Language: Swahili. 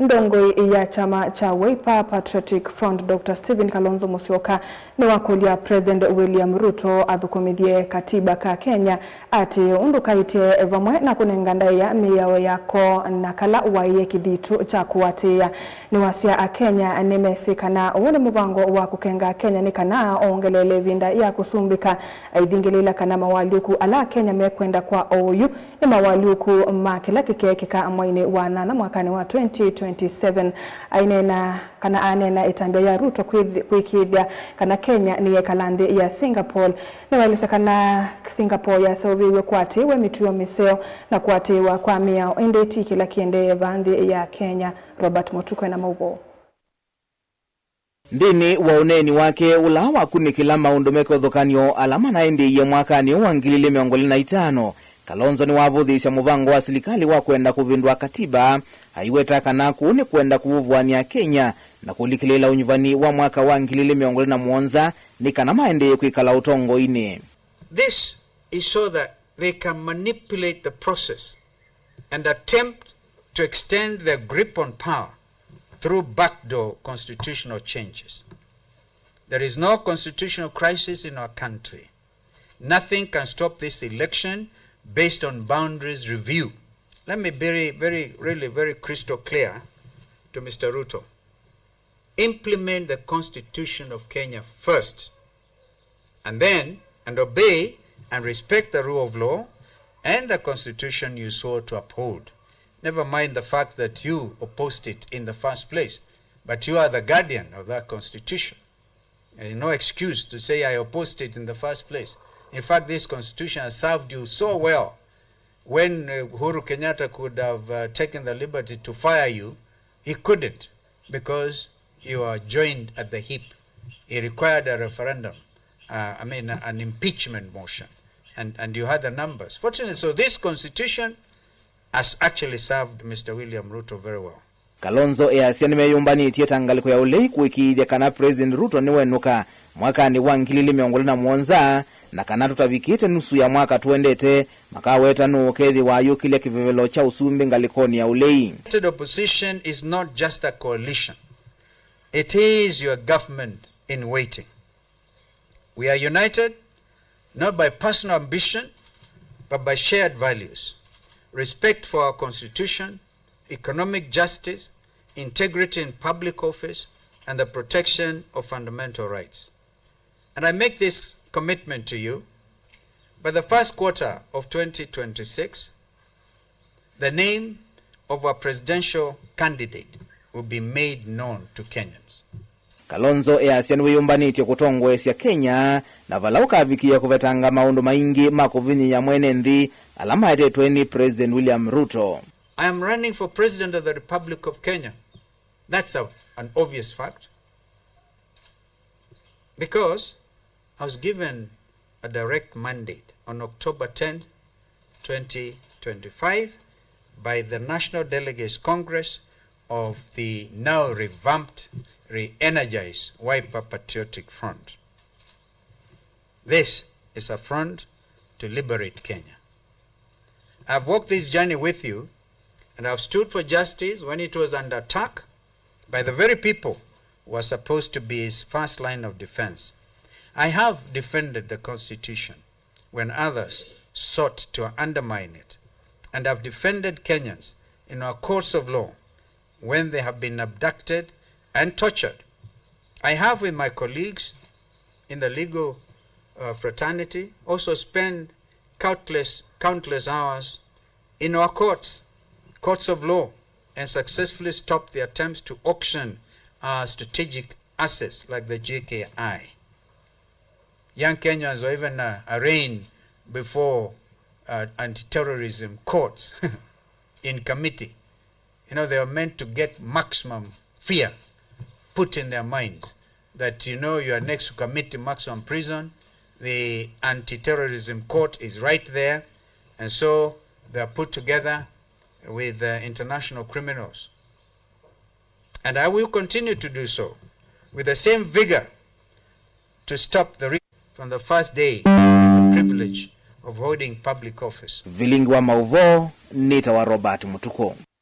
Ndongoi ya chama cha Waie Patriotic Front Dr. Stephen Kalonzo Musyoka Niwakulya President William Ruto Athukumithye Katiba ka Kenya Athiie Undu Kaitye Vamwe na Kunenga Ndaia Miao Yako na kala Waie Kithito cha Kuatiia niwasia Akenya nimesikana ule muvango wa kukenga Kenya ni Kana ongelele vinda ya kusumbika Aithingiliila kana mawaliuku ala Kenya mekwenda kwa oyu ni mawaliuku makila kikeka mwaini wa nana mwakani wa 2027 ainena kana anena itambia ya Ruto kuikithia kana Kenya ni yekalandi ya Singapore na walisa kana Singapore ya soviwe kuatiwa mituyo miseo na kuatiwa kwa Miao endeti kila kiende vandi ya Kenya. Robert Motuko na mauvo ndini wauneni wake ulawa kunikila maundomeko thokanio alama na endi ya mwakani wa 2025 Kalonzo ni wavuthisya muvango wa serikali wa kwenda Kuvinduwa Katiba aiweta kana kuni kwenda kuvuvwania Kenya na kulikilela unyuvani wa mwaka wa 2027 ni kana maende kwikala utongoini. This is so that they can manipulate the process and attempt to extend their grip on power through backdoor constitutional changes. There is no constitutional crisis in our country. Nothing can stop this election based on boundaries review. Let me be very crystal clear to Mr. Ruto. Implement the Constitution of Kenya first, and obey and respect the rule of law and the Constitution you swore to uphold. Never mind the fact that you opposed it in the first place, but you are the guardian of that Constitution. And no excuse to say I opposed it in the first place. In fact, this Constitution has served you so well. When Uhuru Kenyatta could have taken the liberty to fire you, he couldn't, because you are joined at the hip. He required a referendum, an impeachment motion, and you had the numbers. Fortunately, so this Constitution has actually served Mr. William Ruto very well. Kalonzo easianime yumbani tietangaliko ya ulei kuikithia kana President Ruto niwenuka mwaka ni wa 2027 na kana tutavikite nusu ya mwaka tuendete makaweta no kethi wayo kile kivevelo cha usumbi ngalikoni ya ulei. The opposition is not just a coalition. It is your government in waiting. We are united not by personal ambition but by shared values. Respect for our Constitution, economic justice, integrity in public office, and the protection of fundamental rights. And I make this commitment to you. By the first quarter of 2026, the name of our presidential candidate will be made known to Kenyans. Kalonzo easianwe yumbanitie kutongwesya Kenya na valauka avikia kuvetanga maundu maingi makuvinyi ya mwene nthi alama yatetwe ni President William Ruto. I am running for President of the Republic of Kenya. That's an obvious fact. Because I was given a direct mandate on October 10, 2025 by the National Delegates Congress of the now revamped, re-energized Waie Patriotic Front. This is a front to liberate Kenya. I've walked this journey with you, and I've stood for justice when it was under attack by the very people who are supposed to be its first line of defense. I have defended the Constitution when others sought to undermine it, and I've defended Kenyans in our courts of law when they have been abducted and tortured. I have, with my colleagues in the legal fraternity, also spent countless hours in our courts of law, and successfully stopped the attempts to auction our strategic assets like the JKI. Young Kenyans were even arraigned before anti-terrorism courts in committee. You know, they are meant to get maximum fear put in their minds that, you know, you are next to commit maximum prison. The anti-terrorism court is right there, and so they are put together with international criminals. And I will continue to do so with the same vigor to stop the from the first day the privilege of holding public office. Vilingwa mauvo nita wa Robert Mutuko.